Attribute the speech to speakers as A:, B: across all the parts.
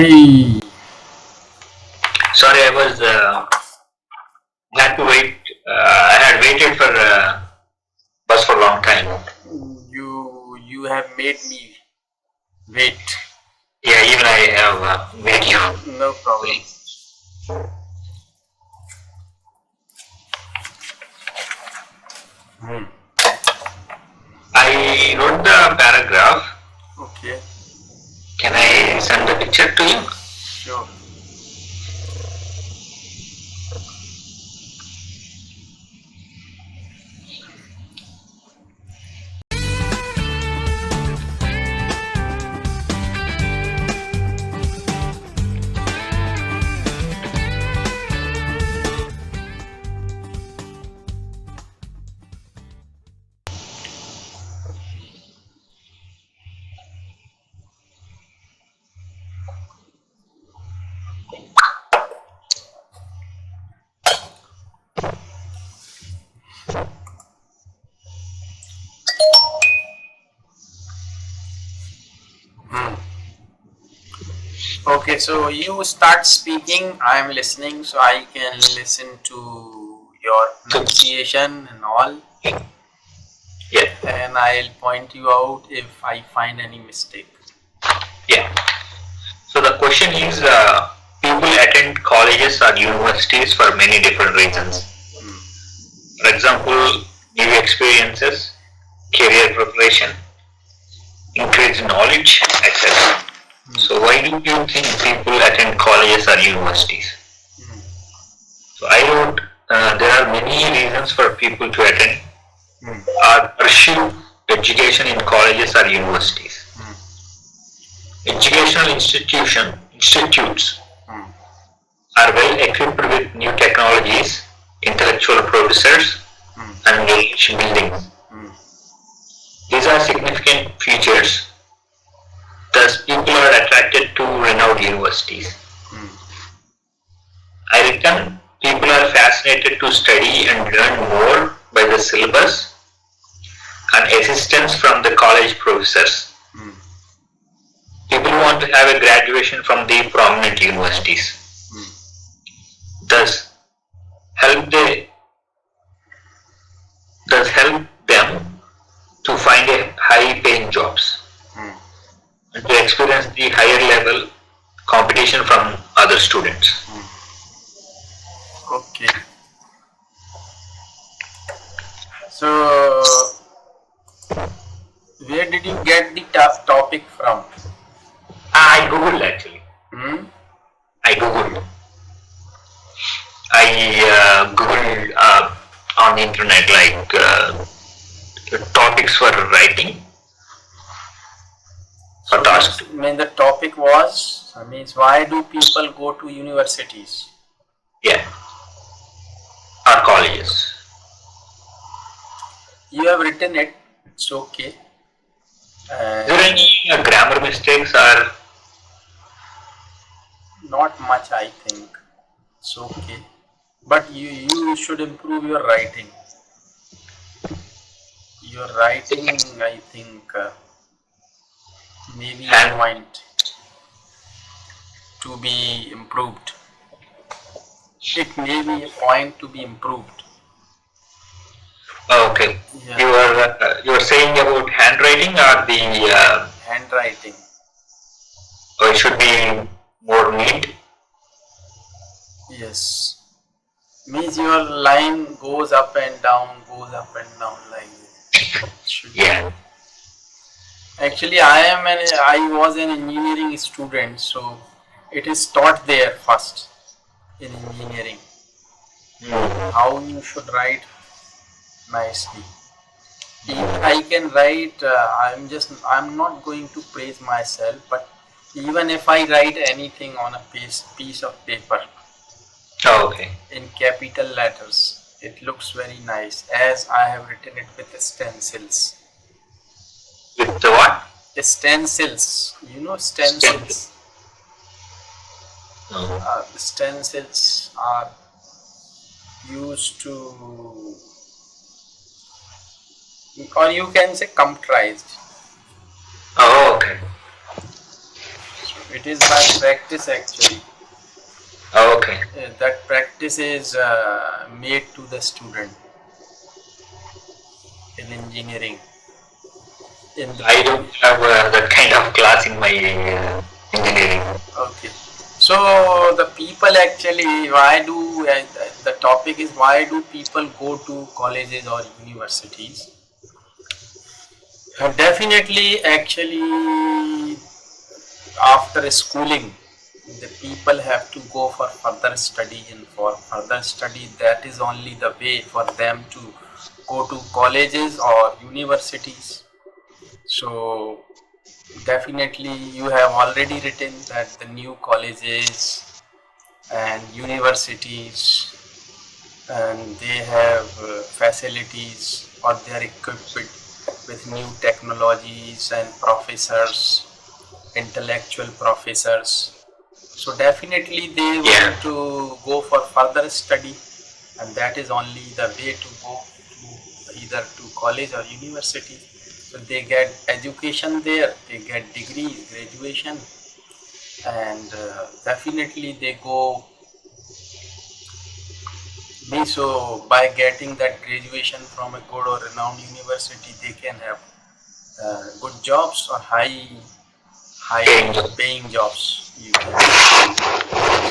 A: Hey,
B: Sorry, I was had to wait. I had waited for bus for a long time.
A: you have made me wait.
B: Yeah, even I have made you
A: No problem.
B: wait.
A: Hmm.
B: I wrote the paragraph.
A: Okay,
B: Can I send the picture to you?
A: sure. Hmm. Okay, so you start speaking. I'm listening, so I can listen to your
B: So,
A: pronunciation and all,
B: yeah,
A: and I'll point you out if I find any mistake.
B: yeah. So the question is, people attend colleges or universities for many different reasons.
A: Hmm.
B: For example, new experiences, career preparation, increased knowledge, etc.
A: Hmm.
B: So why do you think people attend colleges or universities?
A: Hmm.
B: So I wrote, there are many reasons for people to attend
A: Hmm.
B: or pursue education in colleges or universities.
A: Hmm.
B: Educational institutes
A: Hmm.
B: are well equipped with new technologies, intellectual professors,
A: Hmm.
B: and knowledge buildings.
A: Hmm.
B: These are significant features, thus people are attracted to renowned universities.
A: Hmm.
B: I reckon people are fascinated to study and learn more by the syllabus and assistance from the college professors.
A: Hmm.
B: People want to have a graduation from the prominent universities.
A: Hmm.
B: Thus, help they thus help them to find a high paying jobs
A: Hmm.
B: and to experience the higher level competition from other students.
A: Hmm. Okay. So, where did you get the topic from?
B: I googled actually.
A: Hmm?
B: I googled. I googled on the internet like topics for writing or
A: So,
B: task.
A: the topic was, means why do people go to universities?
B: Yeah, or colleges.
A: You have written it, it's okay.
B: Is there any grammar mistakes or
A: Not much, I think. It's okay. But you should improve your writing. Your writing, I think, maybe a
B: hand?
A: point to be improved. It may be a point to be improved.
B: Okay,
A: Yeah,
B: you are saying about handwriting or the
A: handwriting.
B: or it should be more neat.
A: Yes. Means your line goes up and down like this. Should be.
B: Yeah.
A: Actually, I was an engineering student, so it is taught there first in engineering
B: Mm.
A: how you should write nicely. Even I can write. I'm not going to praise myself, but even if I write anything on a piece of paper
B: Oh, okay.
A: in capital letters, it looks very nice as I have written it with stencils.
B: With the what?
A: Stencils, you know
B: Stencil.
A: stencils.
B: No.
A: Stencils are used to, or you can say computerized.
B: Oh, okay.
A: It is by practice actually.
B: Okay.
A: That practice is made to the student in engineering.
B: I don't have that kind of class in my engineering.
A: Okay. So the people actually, why do the topic is why do people go to colleges or universities? Definitely, actually, after schooling, the people have to go for further study, and for further study, that is only the way for them to go to colleges or universities. So definitely, you have already written that the new colleges and universities, and they have facilities, or they are equipped with new technologies and professors, intellectual professors. So definitely they
B: Yeah.
A: want to go for further study, and that is only the way to go to either to college or university. So they get education there, they get degrees, graduation, and definitely they go. So by getting that graduation from a good or renowned university, they can have good jobs or high paying jobs. You can say.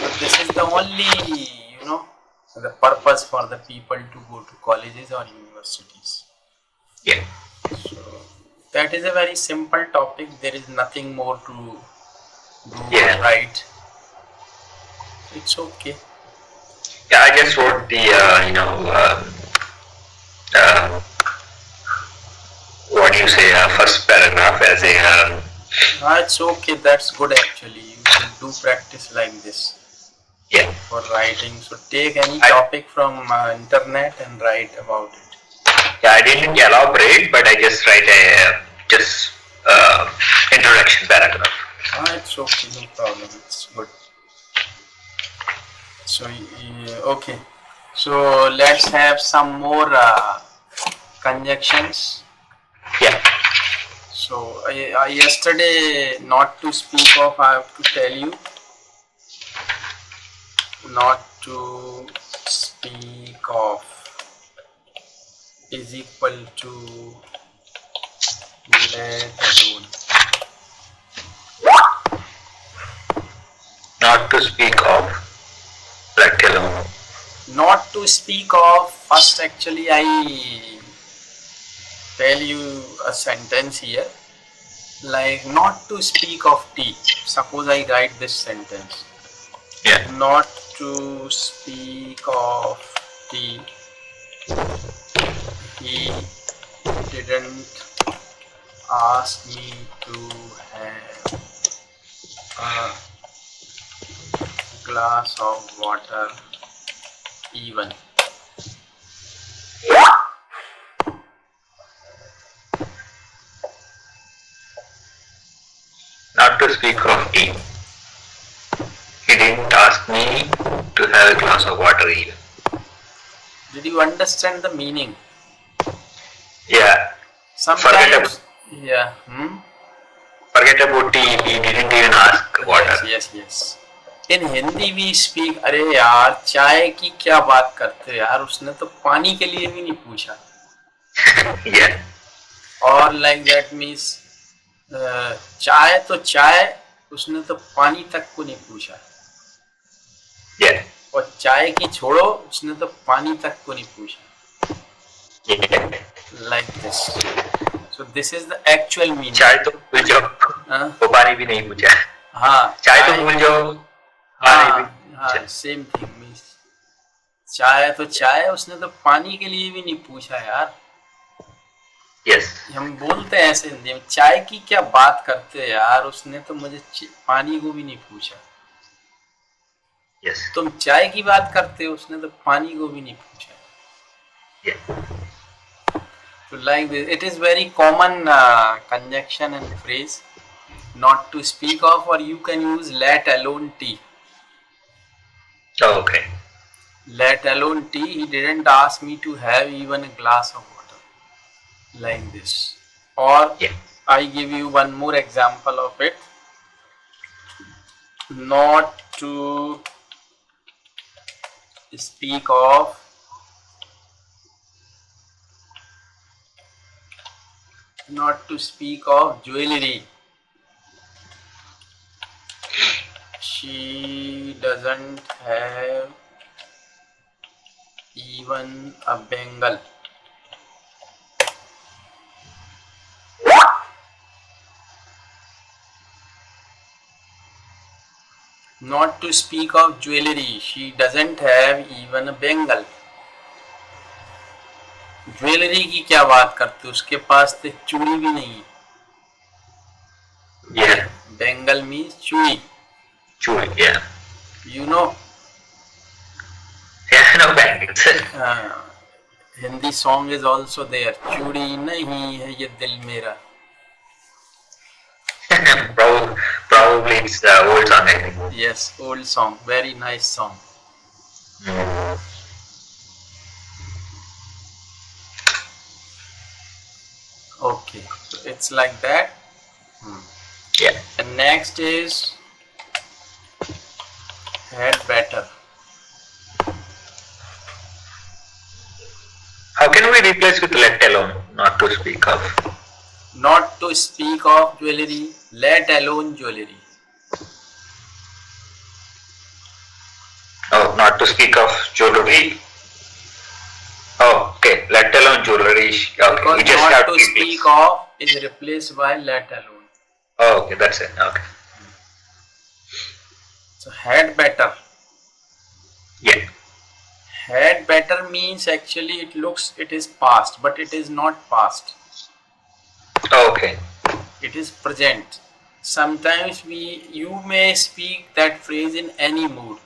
A: So this is the only the purpose for the people to go to colleges or universities.
B: Yeah.
A: So that is a very simple topic. There is nothing more to do or
B: Yeah.
A: write. It's okay.
B: Yeah. I just wrote the uh, what do you say first paragraph as a
A: It's okay. That's good actually. You should do practice like this
B: yeah.
A: for writing. So take any
B: I,
A: topic from internet and write about it.
B: yeah. I didn't elaborate, but I just write a just introduction paragraph.
A: It's okay. No problem. It's good. So okay. So let's have some more conjunctions.
B: Yeah.
A: So yesterday, not to speak of, I have to tell you, not to speak of is equal to let alone.
B: Not to speak of, let alone.
A: Not to speak of, first actually I tell you a sentence here, like not to speak of tea. Suppose I write this sentence.
B: Yeah.
A: Not to speak of tea. He didn't ask me to have a glass of water even.
B: Not to speak of tea. He didn't ask me to have a glass of water either.
A: Did you understand the meaning?
B: Yeah.
A: Sometimes, yeah.
B: Forget about tea. He didn't even ask water.
A: Yes. In Hindi we speak, अरे यार चाय की क्या बात करते हो यार, उसने तो पानी के लिए भी नहीं पूछा.
B: Yeah.
A: और like that means चाय तो चाय, उसने तो पानी तक को नहीं पूछा.
B: Yeah.
A: और चाय की छोड़ो, उसने तो पानी तक को नहीं पूछा.
B: Yeah.
A: Like this. So this is the actual meaning.
B: चाय तो भूल जाओ, वो पानी भी नहीं पूछा.
A: हाँ.
B: चाय तो भूल जाओ, पानी भी.
A: हाँ. Same thing means. चाय तो चाय, उसने तो पानी के लिए भी नहीं पूछा यार.
B: Yes.
A: हम बोलते हैं ऐसे हिंदी में, चाय की क्या बात करते हैं यार, उसने तो मुझे पानी को भी नहीं पूछा.
B: Yes.
A: तुम चाय की बात करते हो, उसने तो पानी को भी नहीं पूछा.
B: Yeah.
A: So like this, it is very common conjunction and phrase. Not to speak of, or you can use let alone tea.
B: Oh, okay.
A: Let alone tea. He didn't ask me to have even a glass of water. Like this. Or
B: Yeah.
A: I give you one more example of it. not to speak of jewelry. She doesn't have even a bangle. Not to speak of jewelry, she doesn't have even a bangle. Jewellery की क्या बात करते, उसके पास तो चूड़ी भी नहीं.
B: Yeah.
A: Bengal means चूड़ी.
B: Chewing, yeah.
A: You know.
B: Yeah, no bangles.
A: Hindi song is also there. चूड़ी नहीं है ये दिल मेरा.
B: Probably it's the old song, I think.
A: Yes, old song. Very nice song. Okay, so it's like that.
B: Yeah.
A: And next is had better.
B: How can we replace with let alone, not to speak of?
A: Not to speak of jewelry, let alone jewelry.
B: Oh, not to speak of jewelry. Oh, okay, let alone jewelry. Okay,
A: because
B: we just
A: not
B: have
A: to
B: replace.
A: Speak of is replaced by let alone.
B: Oh, okay, that's it. Okay.
A: So had better.
B: Yeah.
A: Had better means actually it is past, but it is not past.
B: Oh, okay.
A: It is present. Sometimes you may speak that phrase in any mood.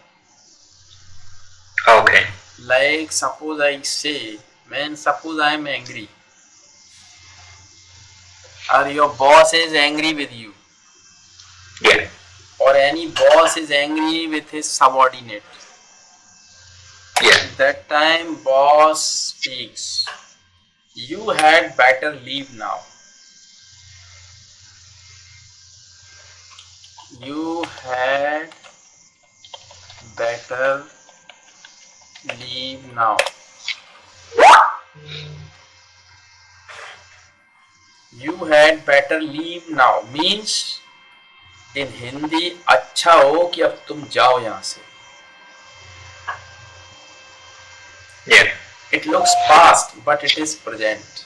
B: Okay.
A: Like suppose I say, man, suppose I am angry. Or your boss is angry with you.
B: Yeah.
A: Or any boss is angry with his subordinate.
B: Yeah.
A: That time boss speaks. You had better leave now. You had better leave now. You had better leave now means in Hindi अच्छा हो कि अब तुम जाओ यहाँ से.
B: Yeah.
A: It looks past but it is present.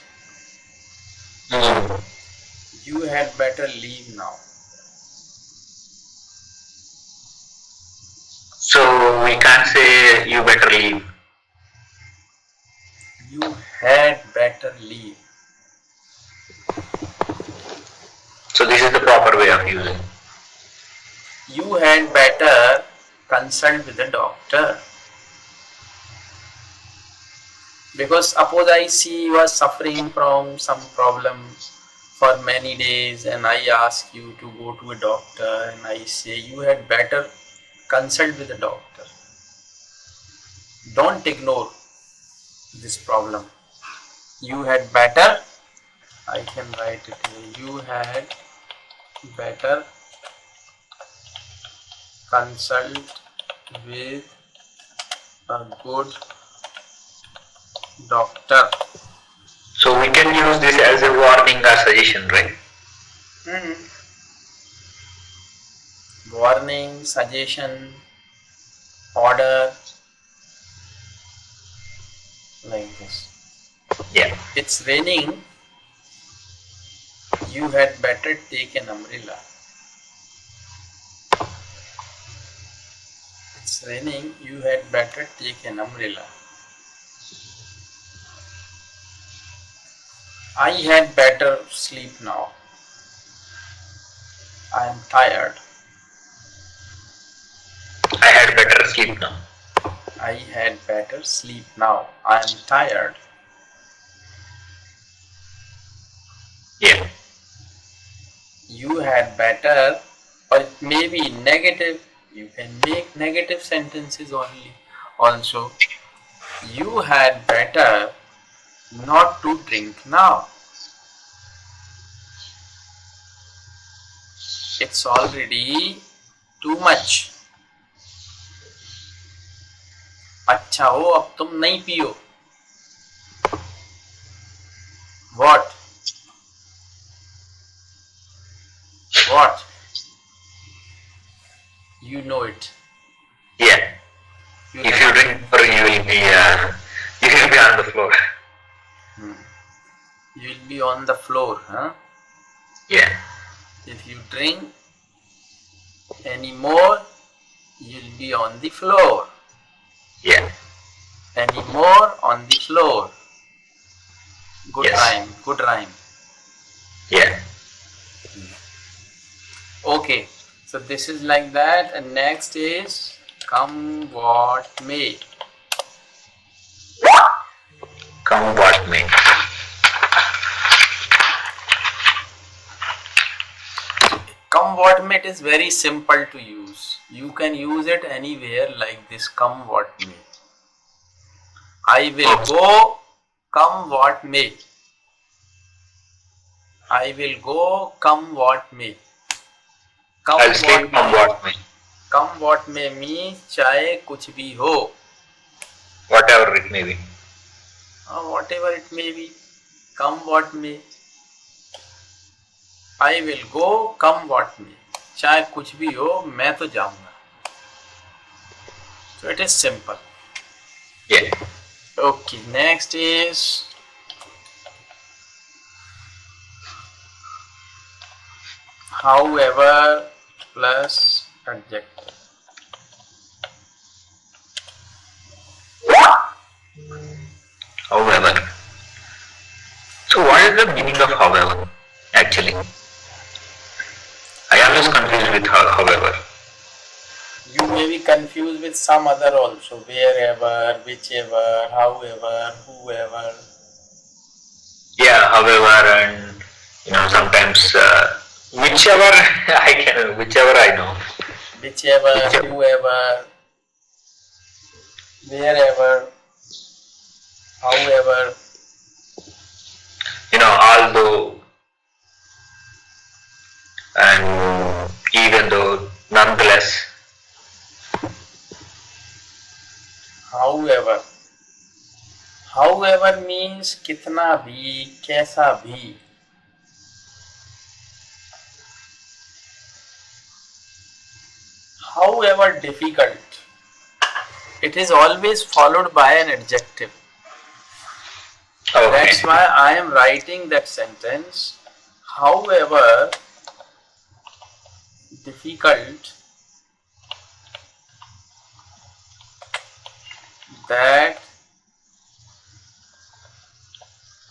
A: You had better leave now.
B: So we can't say you better leave.
A: You had better leave.
B: So this is the proper way of using.
A: You had better consult with the doctor. Because suppose I see you are suffering from some problem for many days and I ask you to go to a doctor and I say you had better consult with the doctor. Don't ignore this problem. You had better, I can write it here, you had better consult with a good doctor.
B: So we can use this as a warning or suggestion, right?
A: Warning, suggestion, order, like this.
B: Yeah.
A: It's raining. You had better take an umbrella. It's raining. You had better take an umbrella. I had better sleep now. I am tired.
B: I had better sleep now.
A: I had better sleep now. I am tired.
B: Yeah.
A: You had better, or it may be negative. You can make negative sentences only. Also, you had better not to drink now. It's already Too much. अच्छा हो अब तुम नहीं पियो. What? What? You know it.
B: Yeah.
A: You
B: If you drink more, you will be on the floor.
A: You will be on the floor, huh?
B: Yeah.
A: If you drink any more, you'll be on the floor.
B: Yeah.
A: Any more on the floor. Good
B: Yes.
A: rhyme, good rhyme.
B: Yeah.
A: Okay, so this is like that, and next is come what may.
B: Come what may.
A: Come what may, it is very simple to use. You can use it anywhere like this, come what may. I will go, come what may. I will go, come what may. Come
B: I'll sleep come what may.
A: Come what may means चाहे कुछ भी हो.
B: Whatever it may be.
A: Whatever it may be. Come what may. I will go, come what may. चाहे कुछ भी हो, मैं तो जाऊंगा. So it is simple.
B: Yeah.
A: Okay, next is however plus adjective.
B: However. So what is the meaning of however actually? I am always confused with however.
A: You may be confused with some other also. Wherever, whichever, however, whoever.
B: Yeah, however, and sometimes whichever I know.
A: Whichever, whoever, wherever, however.
B: Although and even though, nonetheless.
A: However. However means कितना भी, कैसा भी. However difficult. It is always followed by an adjective.
B: Okay.
A: That's why I am writing that sentence. However difficult that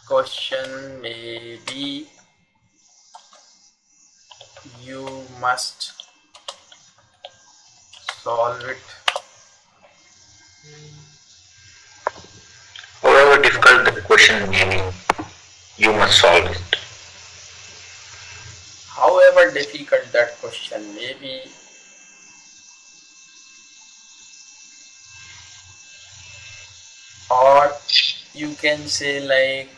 A: question may be, you must solve it.
B: However difficult the question may be, you must solve it.
A: However difficult that question may be, or you can say like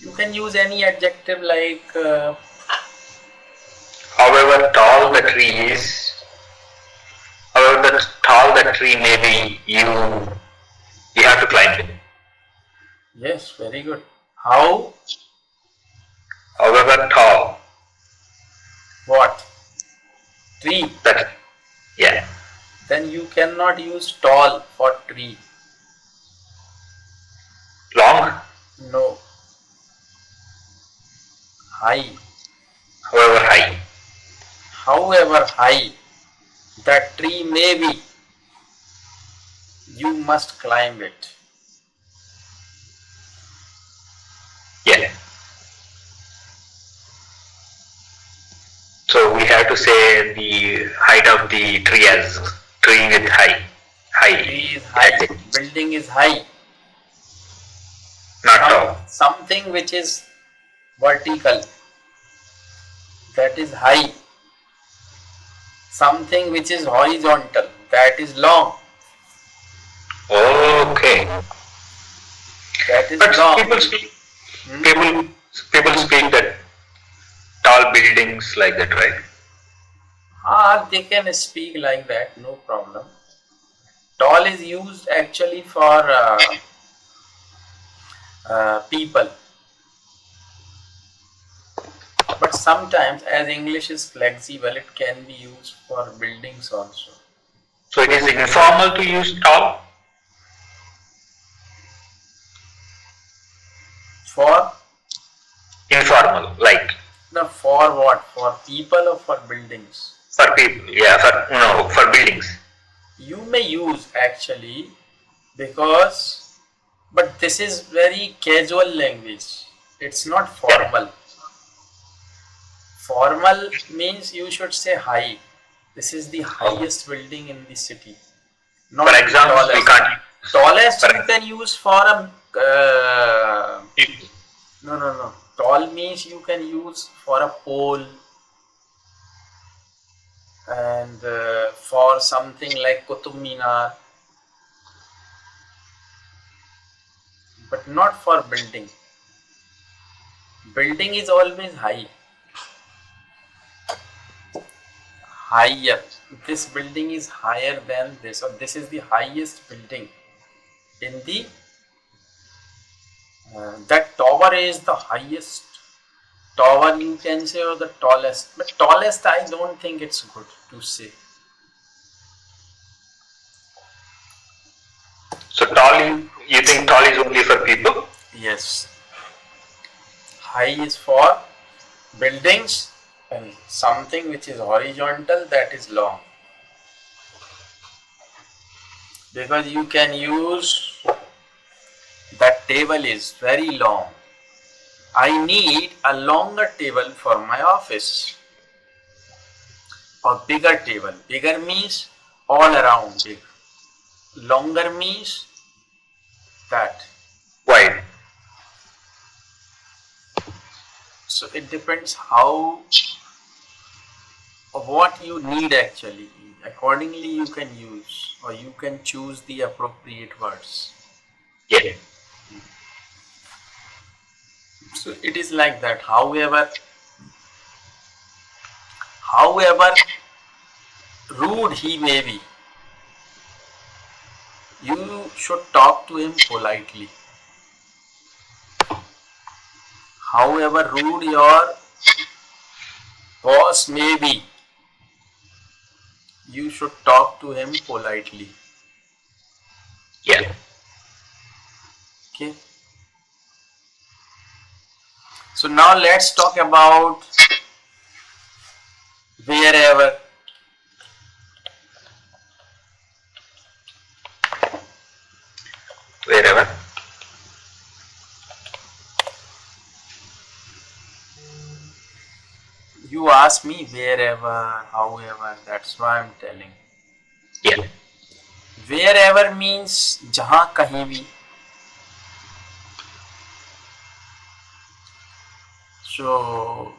A: you can use any adjective like
B: However tall the tree is, however tall the tree may be, you have to climb it.
A: yes, very good. How?
B: However tall.
A: What? Tree.
B: That, yeah.
A: Then you cannot use tall for tree.
B: Long.
A: No. High.
B: However high.
A: However high that tree may be, you must climb it.
B: Yeah. So we have to say the height of the tree as tree with high.
A: Tree is high. Building is high.
B: Not tall.
A: Something which is vertical, that is high. Something which is horizontal, that is long.
B: Okay.
A: That is
B: But
A: long.
B: people People speak that tall buildings like that, right?
A: They can speak like that, no problem. Tall is used actually for people, but sometimes as English is flexible, it can be used for buildings also.
B: So it is informal to use tall?
A: For?
B: Informal, like?
A: No, for what? For people or for buildings?
B: For people, yeah, for buildings.
A: You may use actually, because, but this is very casual language. It's not formal. Formal means you should say high. This is the highest building in the city. Not
B: For example,
A: tallest.
B: we can't.
A: Tallest you can use for a no. Tall means you can use for a pole and for something like Qutub Minar, but not for building. Building is always high. Higher. This building is higher than this, or this is the highest building in the that tower is the highest tower you can say, or the tallest, but tallest I don't think it's good to say.
B: So tall, you think tall is only for people?
A: Yes. High is for buildings, and something which is horizontal, that is long. Because you can use, that table is very long. I need a longer table for my office, or bigger table. Bigger means all around big. Longer means that.
B: Wide.
A: So it depends how, what you need actually. Accordingly you can use, or you can choose the appropriate words.
B: Yeah.
A: So it is like that. However rude he may be, you should talk to him politely. However rude your boss may be, you should talk to him politely.
B: Yeah.
A: Okay. So now let's talk about wherever.
B: Wherever.
A: You ask me wherever, however, that's why I'm telling.
B: Yeah.
A: Wherever means jahan kahin bhi. So,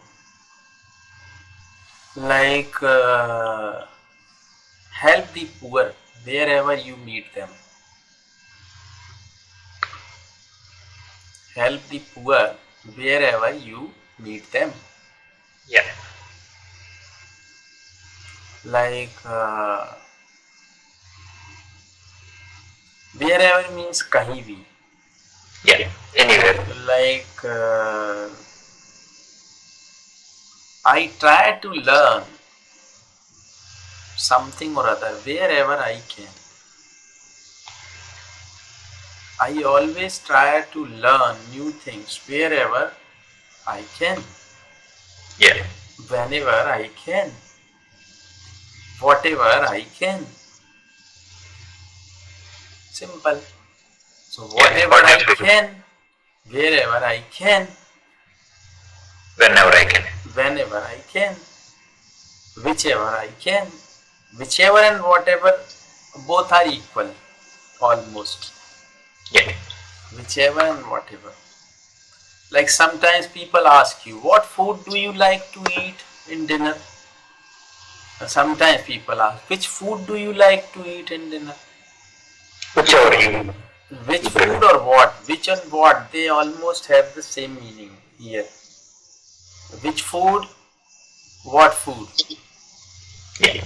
A: like help the poor wherever you meet them. Help the poor wherever you meet them.
B: Yeah.
A: Like wherever means kahin bhi.
B: Yeah. Anywhere.
A: Like I try to learn something or other wherever I can. I always try to learn new things wherever I can.
B: Yeah.
A: Whenever I can. Whatever I can. Simple. So whatever I can, wherever I can,
B: whenever I can.
A: Whenever I can, whichever I can. Whichever and whatever, both are equal, almost.
B: Yeah.
A: Whichever and whatever. Like sometimes people ask you, what food do you like to eat in dinner? And sometimes people ask, which food do you like to eat in dinner?
B: Whichever you.
A: Which food or what? Which and what? They almost have the same meaning. here. Which food? What food?
B: Yeah.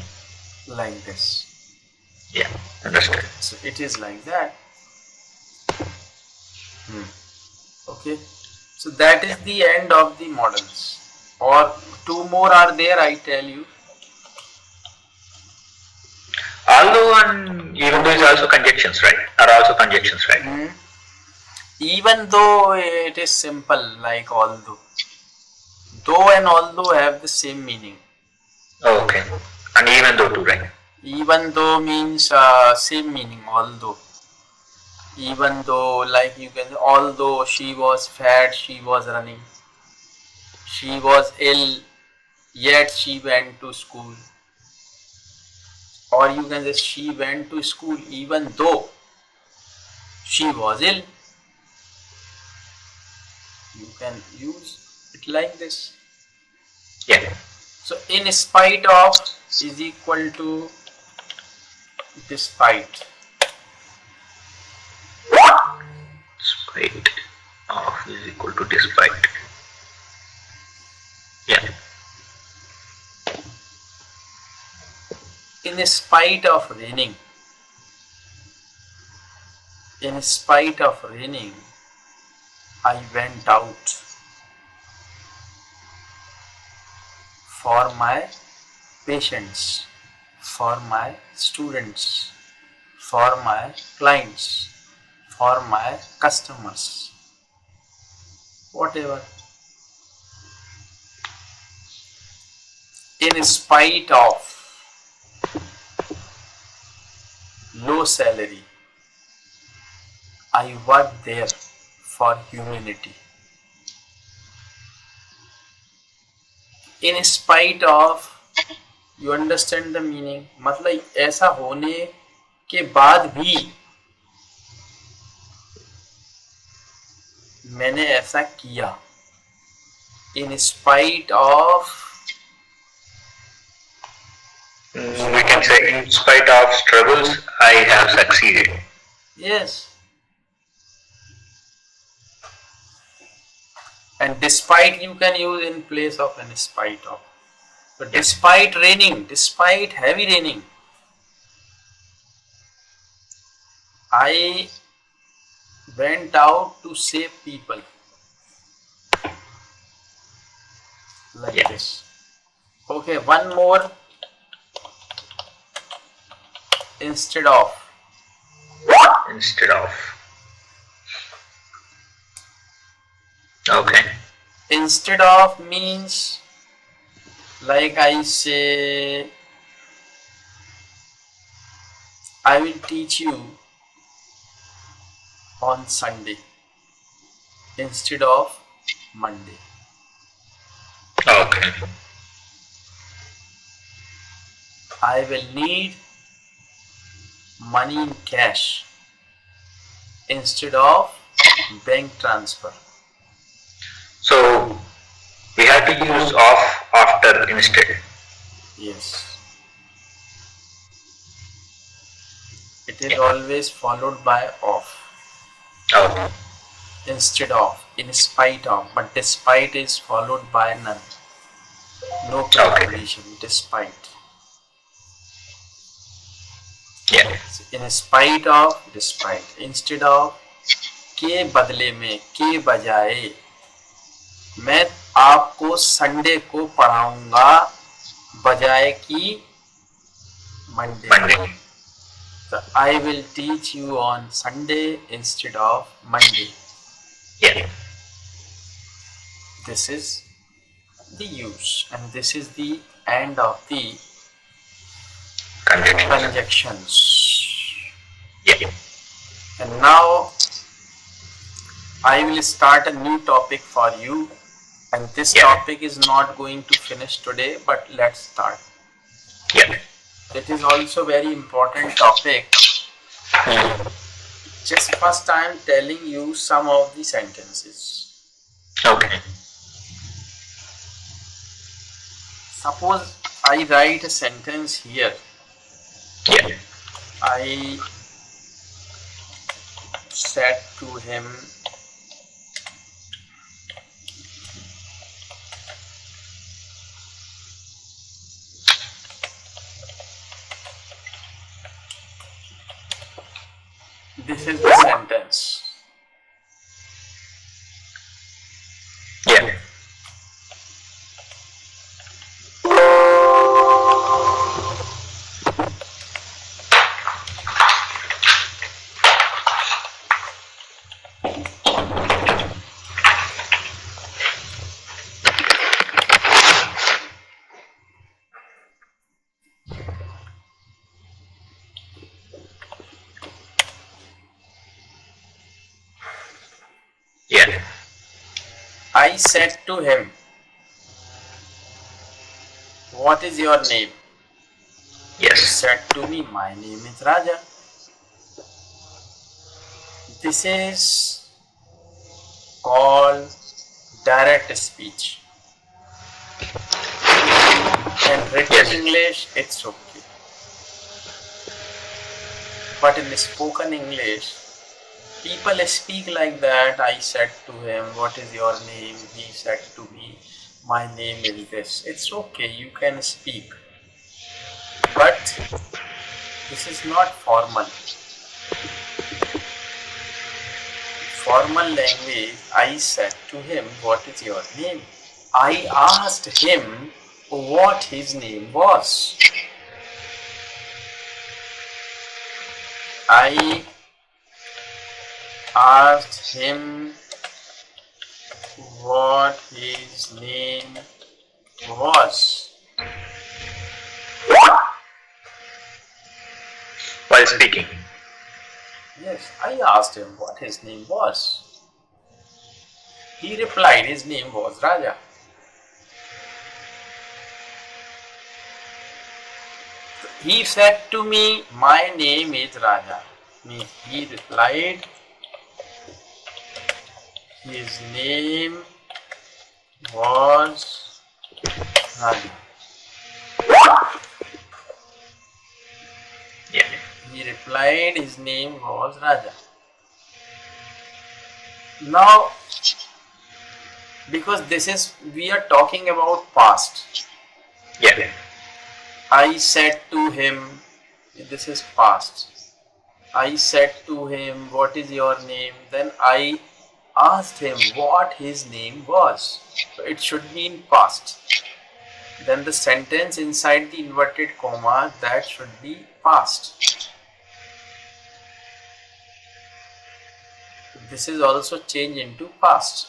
A: Like this.
B: Yeah. Understood.
A: So it is like that. Okay. So that is the end of the models. Or two more are there, I tell you.
B: Although and even though is also conjunctions, right? Are also conjunctions, right?
A: Even though it is simple, like although. Though and although have the same meaning.
B: Oh, okay. And even though too, right?
A: Even though means same meaning, although. Even though, like you can, although she was fat, she was running. She was ill, yet she went to school. Or you can say she went to school even though she was ill. You can use it like this.
B: Yeah.
A: So in spite of is equal to despite.
B: Despite of is equal to despite. Yeah.
A: In spite of raining. In spite of raining, I went out for my patients, for my students, for my clients, for my customers, whatever. In spite of low salary, I work there for humanity. In spite of, you understand the meaning? मतलब ऐसा होने के बाद भी मैंने ऐसा किया. In spite of,
B: we can say in spite of struggles, I have succeeded.
A: yes. And despite you can use in place of in spite of. But despite raining, despite heavy raining, I went out to save people. Like this. Okay, one more. Instead of.
B: Instead of. Okay.
A: Instead of means, like I say, I will teach you on Sunday instead of Monday.
B: Okay.
A: I will need money in cash instead of bank transfer.
B: So we have to use off after instead.
A: Yes. It is always followed by of.
B: Okay.
A: Instead of, in spite of, but despite is followed by none. No preposition, despite.
B: Yeah.
A: In spite of, despite. Instead of, के बदले में, के बजाय मैं आपको Sunday को पढ़ाऊंगा बजाय कि Monday. So I will teach you on Sunday instead of Monday.
B: Yeah.
A: This is the use, and this is the end of the conjunctions.
B: Yeah.
A: And now I will start a new topic for you, and this topic is not going to finish today, but let's start.
B: Yeah.
A: It is also very important topic. Just first I am telling you some of the sentences.
B: Okay.
A: Suppose I write a sentence here.
B: Yeah.
A: I said to him, is the sentence.
B: Yeah. Yeah.
A: I said to him, what is your name? He
B: Yes.
A: said to me, my name is Raja. This is called direct speech. In written
B: Yes.
A: English, it's okay. But in spoken English, people speak like that. I said to him, what is your name? He said to me, my name is this. It's okay, you can speak. But this is not formal. Formal language, I said to him, what is your name? I asked him what his name was. I asked him what his name was.
B: While speaking.
A: Yes, I asked him what his name was. He replied his name was Raja. He said to me, my name is Raja. He replied, his name was Raja.
B: Yeah.
A: He replied his name was Raja. Now, because we are talking about past.
B: Yeah.
A: I said to him, this is past. I said to him, what is your name? Then I asked him what his name was. So it should be in past. Then the sentence inside the inverted comma, that should be past. This is also changed into past.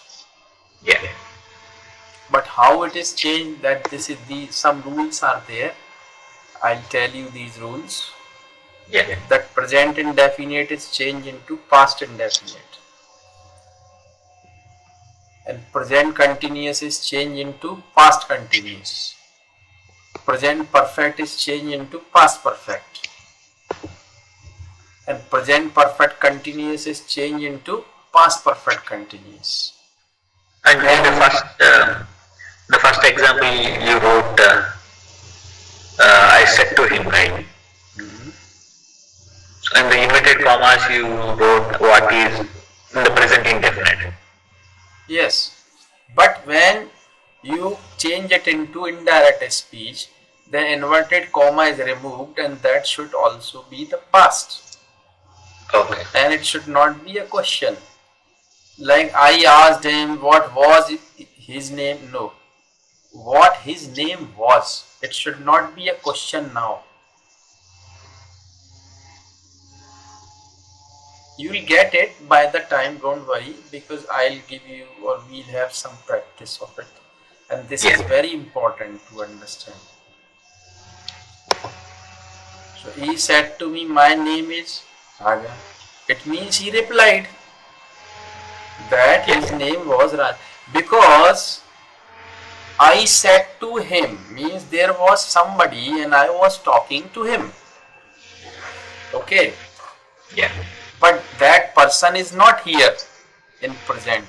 B: Yeah.
A: But how it is changed, that this is some rules are there. I'll tell you these rules.
B: Yeah.
A: That present indefinite is changed into past indefinite. And present continuous is changed into past continuous. Present perfect is changed into past perfect. And present perfect continuous is changed into past perfect continuous.
B: And in the first example you wrote, I said to him, right? In the inverted commas you wrote what is in the present indefinite.
A: Yes, but when you change it into indirect speech, the inverted comma is removed, and that should also be the past.
B: Okay.
A: And it should not be a question. Like I asked him what was his name. No, what his name was. It should not be a question now. You will get it by the time, don't worry, because I'll give you, or we'll have some practice of it. And this is very important to understand. So he said to me, my name is Raja. It means he replied that his name was Raja. Because I said to him means there was somebody and I was talking to him. Okay.
B: Yeah.
A: But that person is not here in present.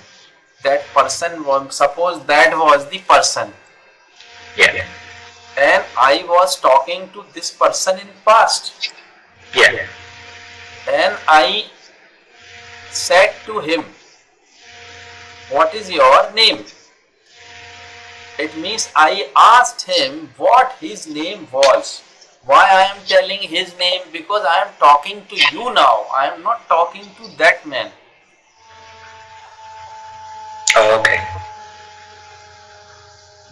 A: That person was, suppose that was the person.
B: Yeah.
A: And I was talking to this person in past.
B: Yeah.
A: And I said to him, what is your name? It means I asked him what his name was. Why I am telling his name? Because I am talking to you now. I am not talking to that man.
B: Oh, okay.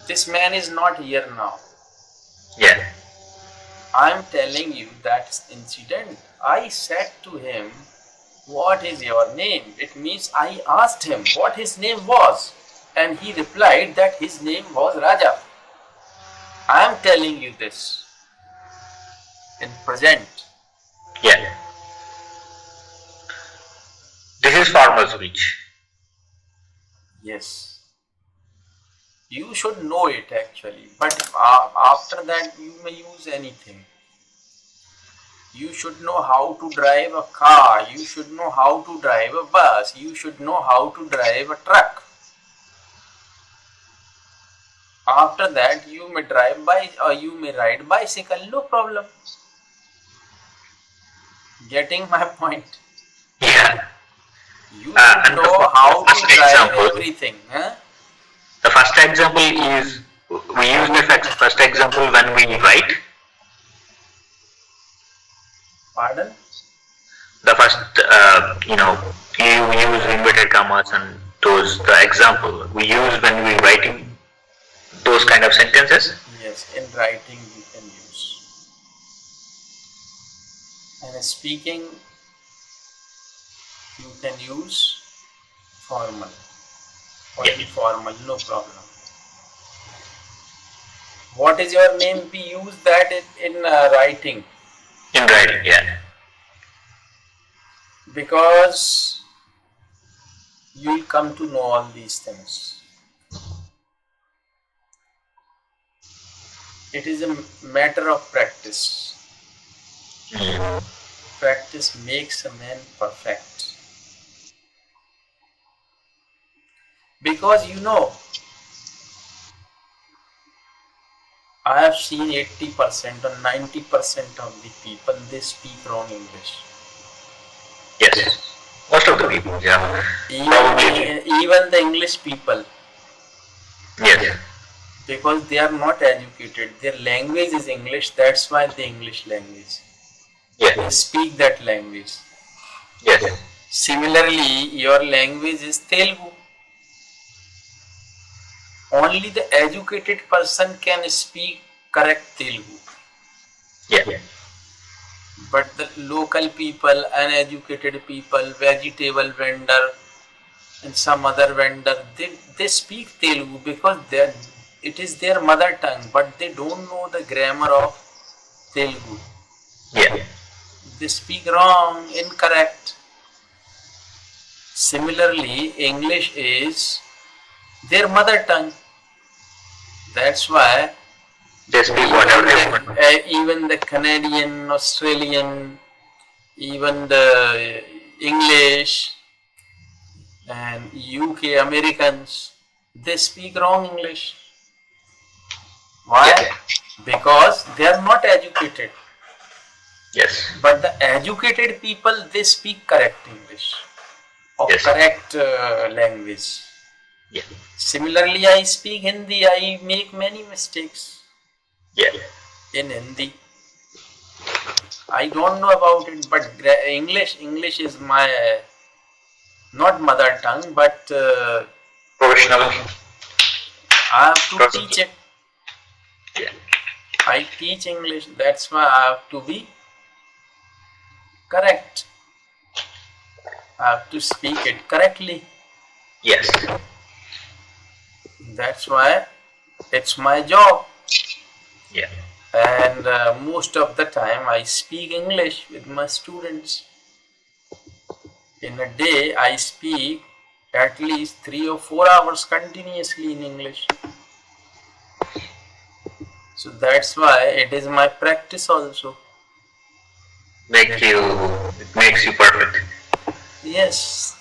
A: This man is not here now.
B: Yeah.
A: I am telling you that incident. I said to him, what is your name? It means I asked him what his name was, and he replied that his name was Raja. I am telling you this in present.
B: Yeah. This is formal speech.
A: Yes. You should know it actually, but after that you may use anything. You should know how to drive a car, you should know how to drive a bus, you should know how to drive a truck. After that you may drive by or you may ride bicycle, no problem. Getting my point?
B: Yeah.
A: You should
B: And
A: know how
B: the first
A: to drive
B: example,
A: everything. Huh?
B: the first example is we use the first example when we write.
A: Pardon?
B: The first, you use inverted commas and those the example we use when we writing those kind of sentences.
A: Yes, in writing you can use. And speaking you can use formal or informal, no problem. What is your name? We use that in writing.
B: In writing, yeah.
A: Because you will come to know all these things. It is a matter of practice. Practice makes a man perfect. Because I have seen 80% or 90% of the people, they speak wrong English.
B: Yes. Most of the people, yeah.
A: Even the English people.
B: Yes.
A: Because they are not educated. Their language is English, that's why the English language.
B: Yes.
A: They speak that language.
B: Yes.
A: Similarly, your language is Telugu. Only the educated person can speak correct Telugu.
B: Yeah.
A: But the local people, uneducated people, vegetable vendor and some other vendor, they speak Telugu because it is their mother tongue, but they don't know the grammar of Telugu.
B: Yeah.
A: They speak wrong, incorrect. Similarly, English is their mother tongue. That's why
B: they speak whatever they want.
A: Even the Canadian, Australian, even the English and UK Americans, they speak wrong English. Why?
B: Yeah.
A: Because they are not educated.
B: Yes.
A: But the educated people, they speak correct English or
B: Yes.
A: correct language.
B: Yeah.
A: Similarly, I speak Hindi, I make many mistakes
B: Yeah.
A: in Hindi. I don't know about it, but English is my not mother tongue, but
B: Professional.
A: I have to teach it.
B: Yeah.
A: I teach English, that's why I have to be correct. I have to speak it correctly.
B: Yes.
A: That's why it's my job.
B: Yeah.
A: And most of the time I speak English with my students. In a day I speak at least 3 or 4 hours continuously in English. So that's why it is my practice also.
B: It makes you perfect.
A: Yes.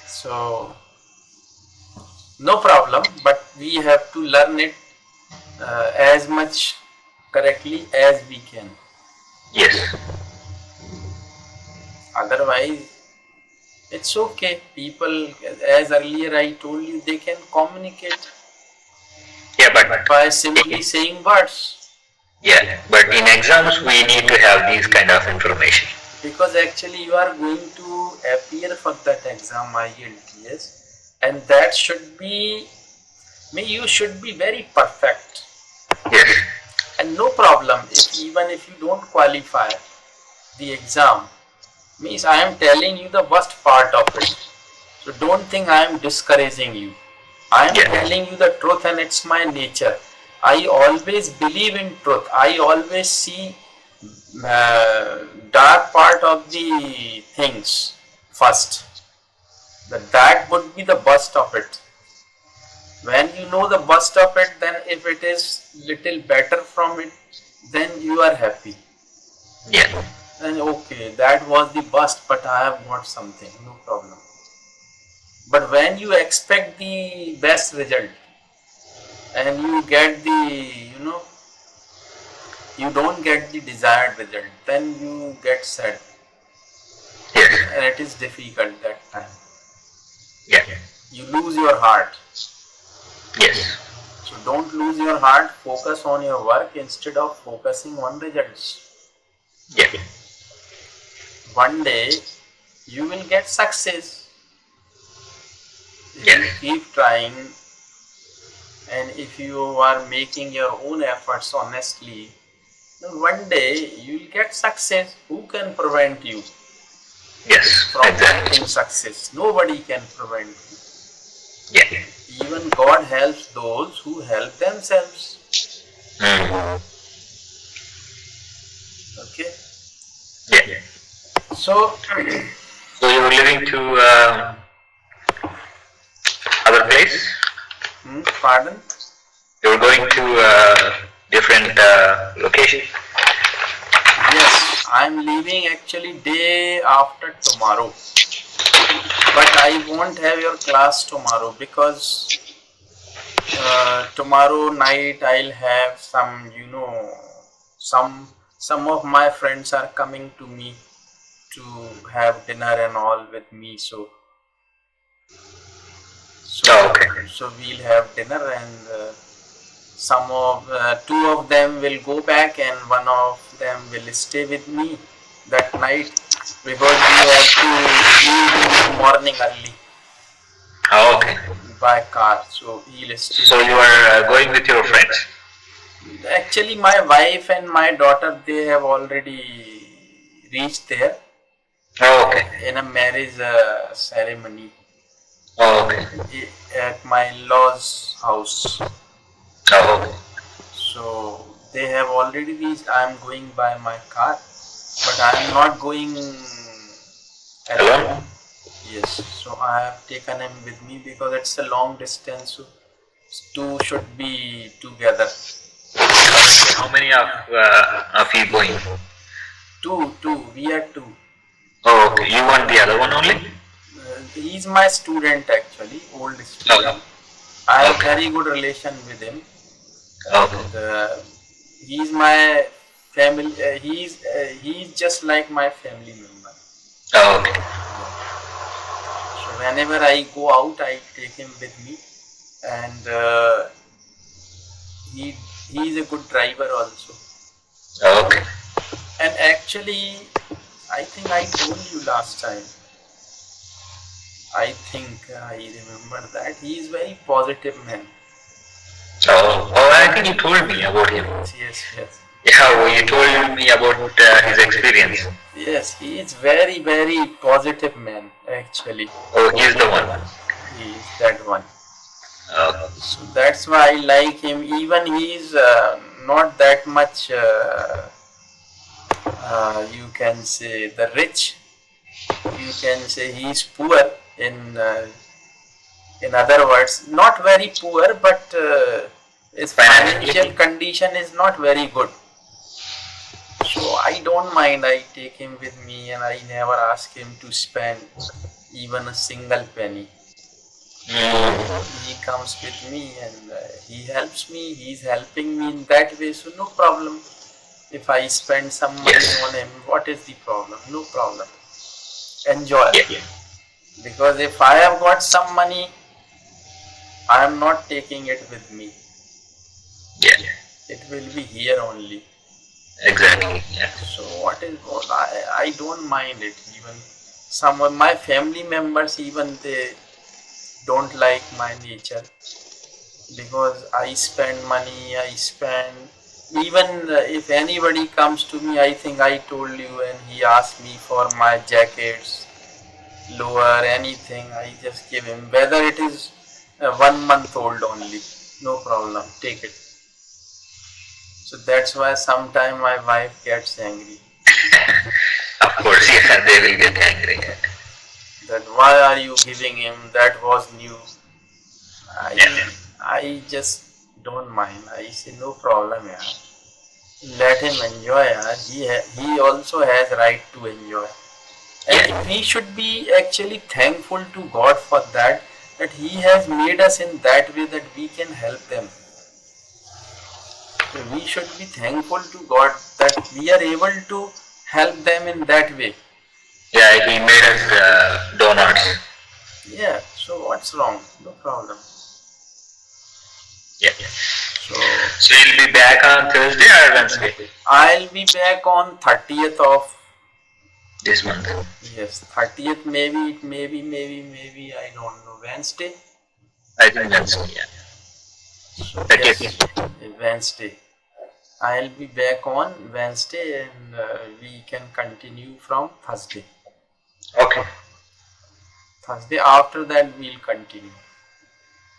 A: So no problem, but we have to learn it as much correctly as we can.
B: Yes.
A: Otherwise, it's okay. People, as earlier I told you, they can communicate.
B: Yeah, but
A: by simply saying words.
B: yeah, but in exams we need to have these kind of information.
A: Because actually you are going to appear for that exam IELTS, and that should be, you should be very perfect.
B: Yes.
A: And no problem if even if you don't qualify the exam, means I am telling you the worst part of it. So don't think I am discouraging you. I am telling you the truth, and it's my nature. I always believe in truth. I always see dark part of the things first. That would be the worst of it. When you know the worst of it, then if it is little better from it, then you are happy.
B: Yeah.
A: Then okay, that was the worst, but I have got something, no problem. But when you expect the best result and you get the, you don't get the desired result, then you get sad.
B: Yes.
A: And it is difficult that time.
B: Yeah.
A: You lose your heart.
B: Yes.
A: So don't lose your heart, focus on your work instead of focusing on results.
B: Yeah.
A: One day you will get success. If you keep trying, and if you are making your own efforts honestly, then one day you will get success. Who can prevent you from getting success? Nobody can prevent you.
B: Yeah.
A: Even God helps those who help themselves. Okay.
B: Yeah.
A: So
B: you were living to other place?
A: Pardon?
B: You were going to different location?
A: Yes, I am leaving actually day after tomorrow. But I won't have your class tomorrow because tomorrow night I'll have some, some of my friends are coming to me to have dinner and all with me. So we'll have dinner, and two of them will go back and one of them will stay with me that night because we have to leave in the morning early. By car, so he'll stay.
B: So you are going with your friends?
A: Actually, my wife and my daughter, they have already reached there. In a marriage ceremony. At my in-laws' house. So they have already reached. I am going by my car, but I am not going alone. Yes, so I have taken him with me because it's a long distance. So two should be together.
B: How many of you going?
A: Two. We are two.
B: You want the other one only?
A: He's my student actually, old student. I have very good relation with him. And, he's my family. He's just like my family member. So whenever I go out, I take him with me, and he's a good driver also. And actually, I think I told you last time. I think I remember that he is very positive man.
B: I think you told me about him.
A: Yes.
B: Yeah, you told me about his experience.
A: Yes, he is very, very positive man actually.
B: He is the one.
A: He is that one. So that's why I like him. Even he is not that much. You can say the rich. You can say he is poor. In other words, not very poor, but his financial condition is not very good. So I don't mind. I take him with me, and I never ask him to spend even a single penny. He comes with me, and he helps me. He's helping me in that way, so no problem. If I spend some money on him, what is the problem? No problem. Enjoy. Because if I have got some money, I am not taking it with me.
B: Yeah.
A: It will be here only.
B: Exactly. Yeah.
A: So I don't mind it. Even some of my family members, even they don't like my nature, because I spend money, I spend, even if anybody comes to me, I think I told you, and he asked me for my jackets, lower, anything, I just give him, whether it is 1 month old only, no problem, take it. So that's why sometimes my wife gets angry.
B: Of course, yeah, they will get angry.
A: That why are you giving him? That was new.
B: Yeah.
A: I just don't mind. I say no problem, yaar. Let him enjoy, yaar. He also has right to enjoy. And
B: Yeah.
A: we should be actually thankful to God for that, that He has made us in that way that we can help them. So we should be thankful to God that we are able to help them in that way.
B: Yeah, he made us donors.
A: Yeah, so what's wrong? No problem.
B: Yeah.
A: So
B: So you'll be back on Thursday or Wednesday
A: I'll be back on 30th of,
B: this month?
A: yes, 30th, maybe, I don't know, Wednesday.
B: I think Wednesday. Yeah.
A: So
B: 30th.
A: yes, Wednesday. I'll be back on Wednesday, and we can continue from Thursday.
B: Okay.
A: Thursday after that we'll continue.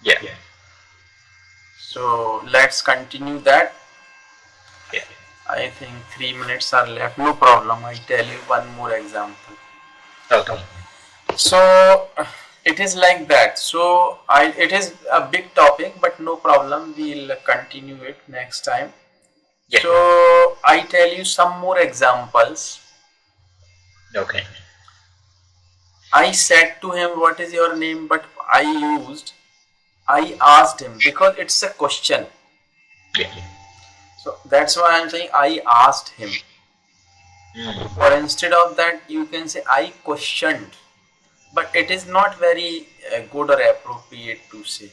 B: Yeah.
A: So let's continue that.
B: Yeah.
A: I think 3 minutes are left. No problem. I tell you one more example.
B: Okay.
A: So it is like that. So it is a big topic, but no problem. We'll continue it next time.
B: Yeah.
A: So I tell you some more examples.
B: Okay.
A: I said to him, "What is your name?" But I asked him, because it's a question.
B: Yeah.
A: So that's why I'm saying I asked him. Or instead of that, you can say I questioned. But it is not very good or appropriate to say.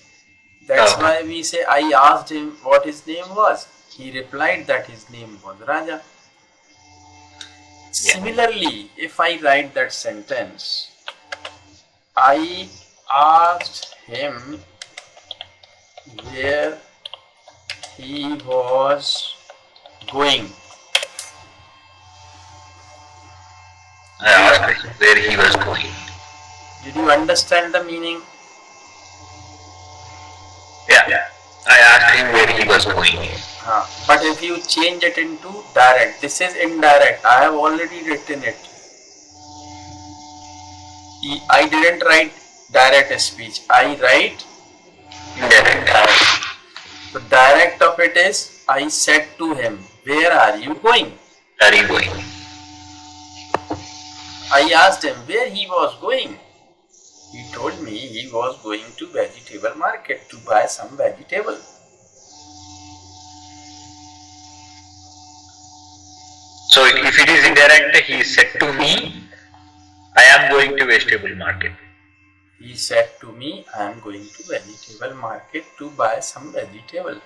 A: That's why we say I asked him what his name was. He replied that his name was Raja. Similarly, if I write that sentence, I asked him where he was going.
B: I asked him where he was going.
A: Did you understand the meaning?
B: Yeah. I asked him where he was going.
A: But if you change it into direct, this is indirect. I have already written it. I didn't write direct speech. I write indirect. The direct of it is, I said to him, where are you going?
B: Are you going?
A: I asked him where he was going. He told me he was going to vegetable market to buy some vegetable.
B: So if it is indirect, he said to me, I am going to vegetable market.
A: He said to me, I am going to vegetable market to buy some vegetable.